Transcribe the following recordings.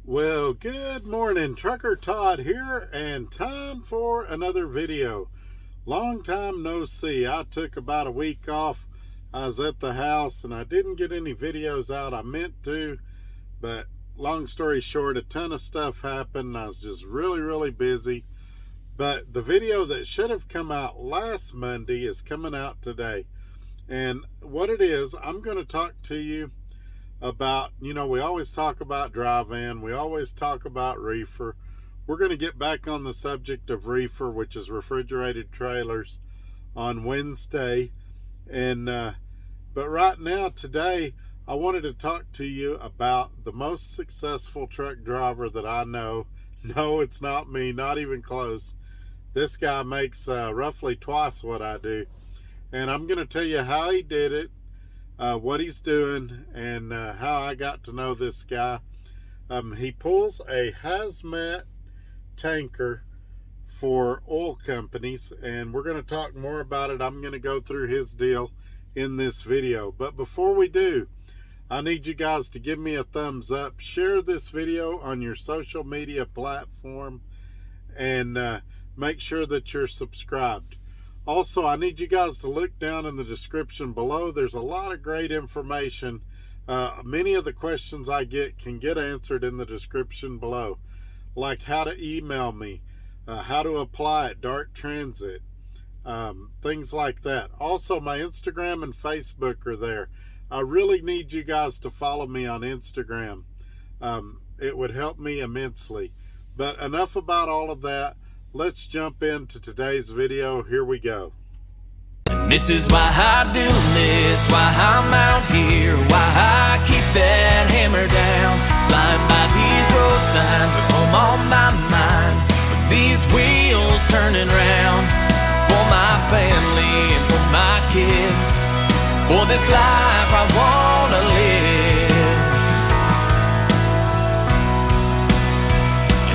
Well, good morning. Trucker Todd here, and time for another video. Long time no see. I took about a week off. I was at the house and I didn't get any videos out. I meant to, but long story short, a ton of stuff happened. I was just really busy. But the video that should have come out last Monday is coming out today. And what it is, I'm going to talk to you about, we always talk about dry van, we always talk about reefer. We're going to get back on the subject of reefer, which is refrigerated trailers, on Wednesday. And but right now, today, I wanted to talk to you about the most successful truck driver that I know. No, it's not me, not even close. This guy makes roughly twice what I do, and I'm going to tell you how he did it, what he's doing, and how I got to know this guy. He pulls a hazmat tanker for oil companies, and we're going to talk more about it. I'm going to go through his deal in this video. But before we do, I need you guys to give me a thumbs up, share this video on your social media platform, and make sure that you're subscribed. Also, I need you guys to look down in the description below. There's a lot of great information. Many of the questions I get can get answered in the description below, like how to email me, how to apply at Dart Transit, things like that. Also, my Instagram and Facebook are there. I really need you guys to follow me on Instagram. It would help me immensely. But enough about all of that. Let's jump into today's video. Here we go. And this is why I do this, why I'm out here, why I keep that hammer down, flying by these road signs with home on my mind, with these wheels turning round, for my family and for my kids, for this life I wanna live.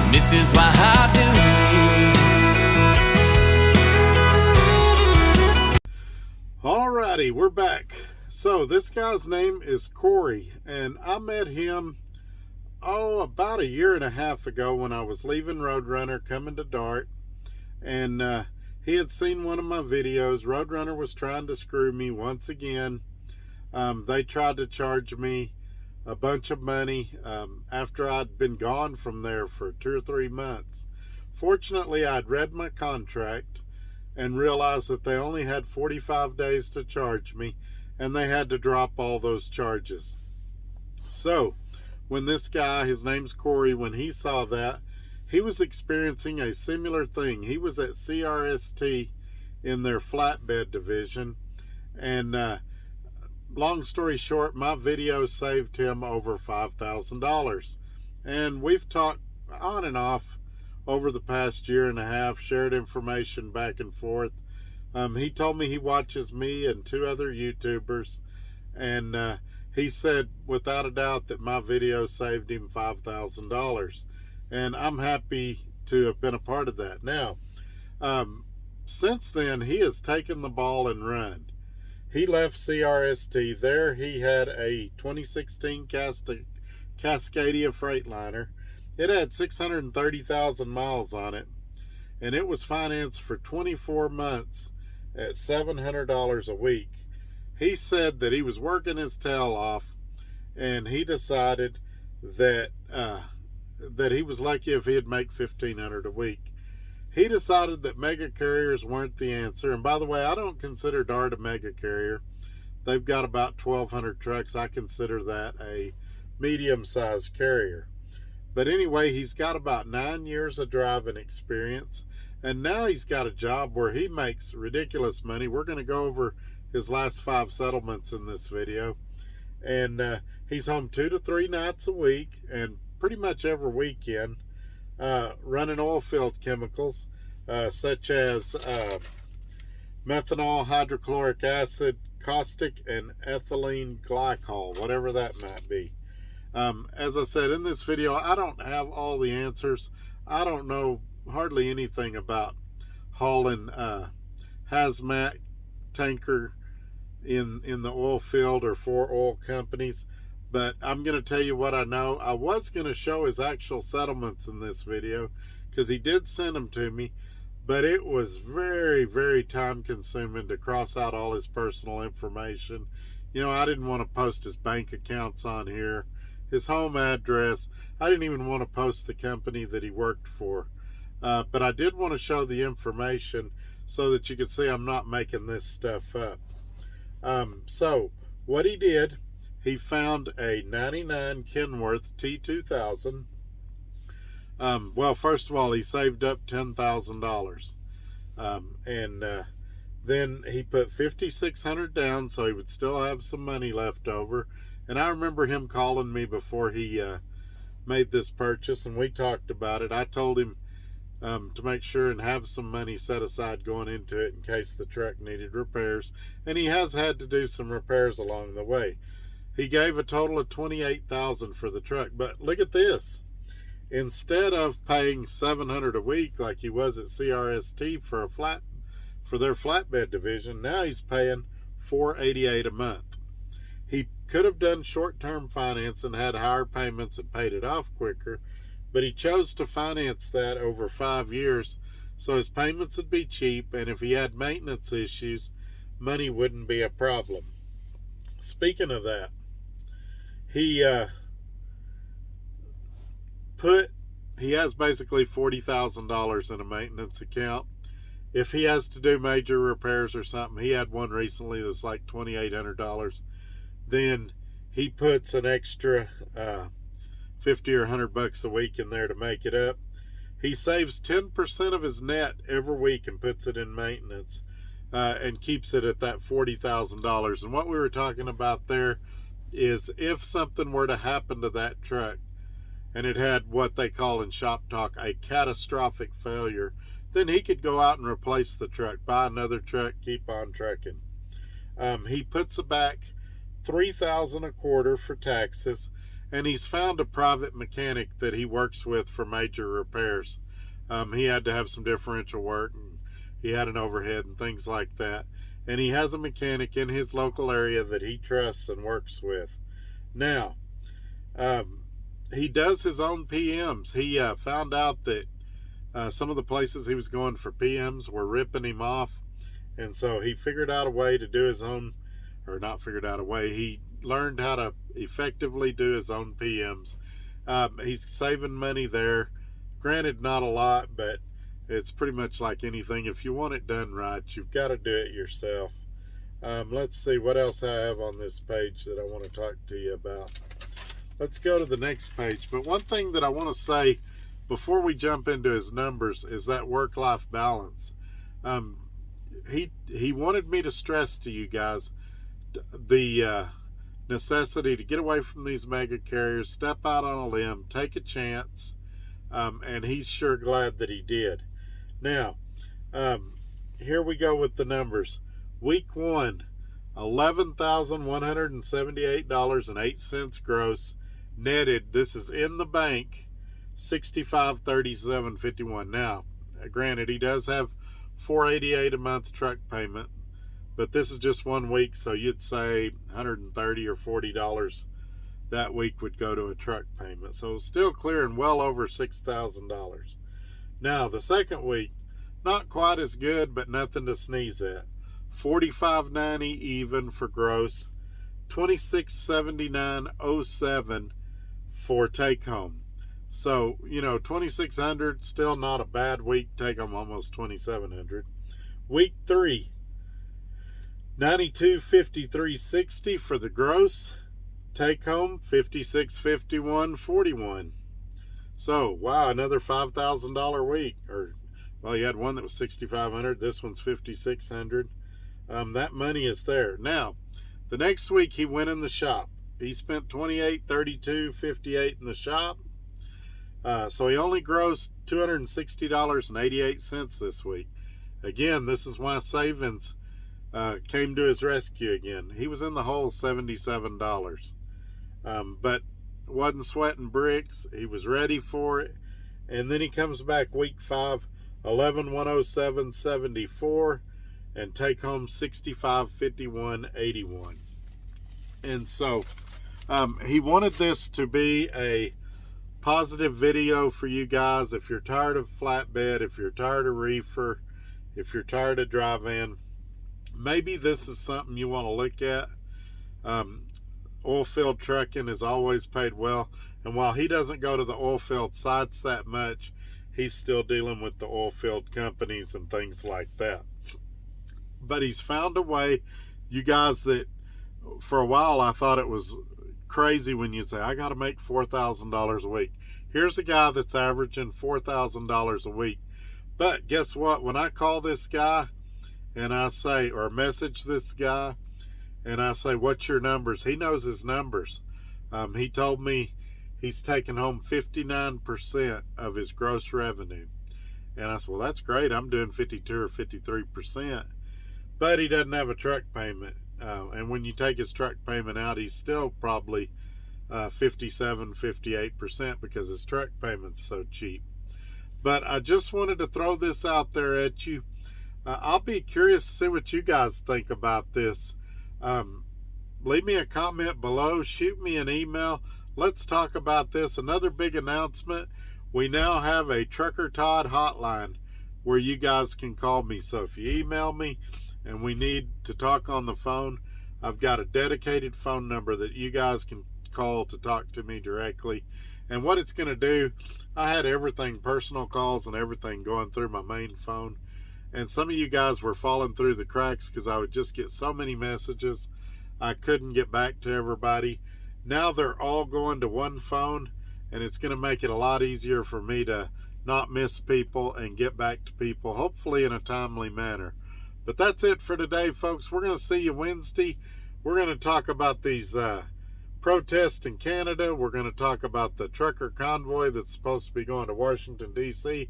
And this is why I do this. Alrighty, we're back. So this guy's name is Corey, and I met him about a year and a half ago when I was leaving Roadrunner coming to Dart, and he had seen one of my videos. Roadrunner was trying to screw me once again. They tried to charge me a bunch of money after I'd been gone from there for 2 or 3 months. Fortunately, I'd read my contract and realized that they only had 45 days to charge me, and they had to drop all those charges. So when this guy, his name's Corey, when he saw that, he was experiencing a similar thing. He was at CRST in their flatbed division, and long story short, my video saved him over $5,000. And we've talked on and off over the past year and a half, shared information back and forth. He told me he watches me and 2 other YouTubers, and he said without a doubt that my video saved him $5,000, and I'm happy to have been a part of that. Now, since then, he has taken the ball and run. He left CRST. There he had a 2016 Cascadia Freightliner. It had 630,000 miles on it, and it was financed for 24 months at $700 a week. He said that he was working his tail off, and he decided that that he was lucky if he'd make $1,500 a week. He decided that mega carriers weren't the answer. And by the way, I don't consider Dart a mega carrier. They've got about 1,200 trucks. I consider that a medium-sized carrier. But anyway, he's got about 9 years of driving experience, and now he's got a job where he makes ridiculous money. We're going to go over his last 5 settlements in this video. And he's home 2 to 3 nights a week, and pretty much every weekend, running oil field chemicals, such as methanol, hydrochloric acid, caustic, and ethylene glycol, whatever that might be. As I said in this video, I don't have all the answers. I don't know hardly anything about hauling hazmat tanker in the oil field or for oil companies. but I'm going to tell you what I know. I was going to show his actual settlements in this video because he did send them to me, but it was very, very time consuming to cross out all his personal information. You know, I didn't want to post his bank accounts on here, his home address. I didn't even want to post the company that he worked for. But I did want to show the information so that you could see I'm not making this stuff up. So what he did, he found a 99 Kenworth T2000. Well, first of all, he saved up $10,000. And then he put $5,600 down so he would still have some money left over. And I remember him calling me before he made this purchase, and we talked about it. I told him to make sure and have some money set aside going into it in case the truck needed repairs. And he has had to do some repairs along the way. He gave a total of $28,000 for the truck. But look at this. Instead of paying $700 a week like he was at CRST for their flatbed division, now he's paying $488 a month. He could have done short-term finance and had higher payments and paid it off quicker, but he chose to finance that over 5 years so his payments would be cheap, and if he had maintenance issues, money wouldn't be a problem. Speaking of that, he has basically $40,000 in a maintenance account. If he has to do major repairs or something, he had one recently that's like $2,800, then he puts an extra 50 or 100 bucks a week in there to make it up. He saves 10% of his net every week and puts it in maintenance and keeps it at that $40,000. And what we were talking about there is if something were to happen to that truck and it had what they call in shop talk a catastrophic failure, then he could go out and replace the truck, buy another truck, keep on trucking. He puts back $3,000 a quarter for taxes, and he's found a private mechanic that he works with for major repairs. He had to have some differential work, and he had an overhead and things like that. And he has a mechanic in his local area that he trusts and works with. Now, he does his own PMs. He found out that some of the places he was going for PMs were ripping him off, and so he figured out a way to do his own, or not figured out a way, he learned how to effectively do his own PMs. He's saving money there. Granted, not a lot, but it's pretty much like anything. If you want it done right, you've got to do it yourself. Let's see what else I have on this page that I want to talk to you about. Let's go to the next page. But one thing that I want to say before we jump into his numbers is that work-life balance. He wanted me to stress to you guys the necessity to get away from these mega carriers, step out on a limb, take a chance, and he's sure glad that he did. Now, here we go with the numbers. Week 1, $11,178.08 gross, netted. This is in the bank, $65.37.51. Now, granted, he does have $488 a month truck payment, but this is just 1 week, so you'd say $130 or $40 that week would go to a truck payment. So still clearing well over $6,000. Now, the second week, not quite as good, but nothing to sneeze at. $45.90 even for gross, $26.79.07 for take home. So, you know, $2,600, still not a bad week. Take home almost $2,700. Week 3, $92.53.60 for the gross. Take home $56.51.41. So, wow, another $5,000 week. Or, well, you had one that was $6,500. This one's $5,600. That money is there. Now, the next week he went in the shop. He spent $28.32.58 in the shop. So he only grossed $260.88 this week. Again, this is why savings came to his rescue again. He was in the hole $77. But wasn't sweating bricks. He was ready for it. And then he comes back week 5, $11,107.74, and take home $65.51.81. And so He wanted this to be a positive video for you guys. If you're tired of flatbed, if you're tired of reefer, if you're tired of dry van, maybe this is something you want to look at. Oil field trucking has always paid well, and while he doesn't go to the oil field sites that much, he's still dealing with the oil field companies and things like that. But he's found a way. You guys, that for a while I thought it was crazy when you say, I got to make $4,000 a week. Here's a guy that's averaging $4,000 a week. But guess what? When I call this guy and I say, or message this guy, and I say, what's your numbers? He knows his numbers. He told me he's taking home 59% of his gross revenue. And I said, well, that's great. I'm doing 52 or 53%. But he doesn't have a truck payment. And when you take his truck payment out, he's still probably 57, 58% because his truck payment's so cheap. But I just wanted to throw this out there at you. I'll be curious to see what you guys think about this. Leave me a comment below. Shoot me an email. Let's talk about this. Another big announcement. We now have a Trucker Todd hotline where you guys can call me. So if you email me and we need to talk on the phone, I've got a dedicated phone number that you guys can call to talk to me directly. And what it's going to do, I had everything, personal calls and everything, going through my main phone. And some of you guys were falling through the cracks because I would just get so many messages. I couldn't get back to everybody. Now they're all going to one phone, and it's going to make it a lot easier for me to not miss people and get back to people, hopefully in a timely manner. But that's it for today, folks. We're going to see you Wednesday. We're going to talk about these protests in Canada. We're going to talk about the trucker convoy that's supposed to be going to Washington, D.C.,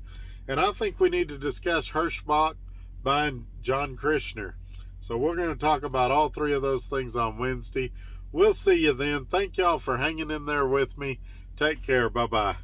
and I think we need to discuss Hirschbach buying John Krishner. So we're going to talk about all three of those things on Wednesday. We'll see you then. Thank y'all for hanging in there with me. Take care. Bye-bye.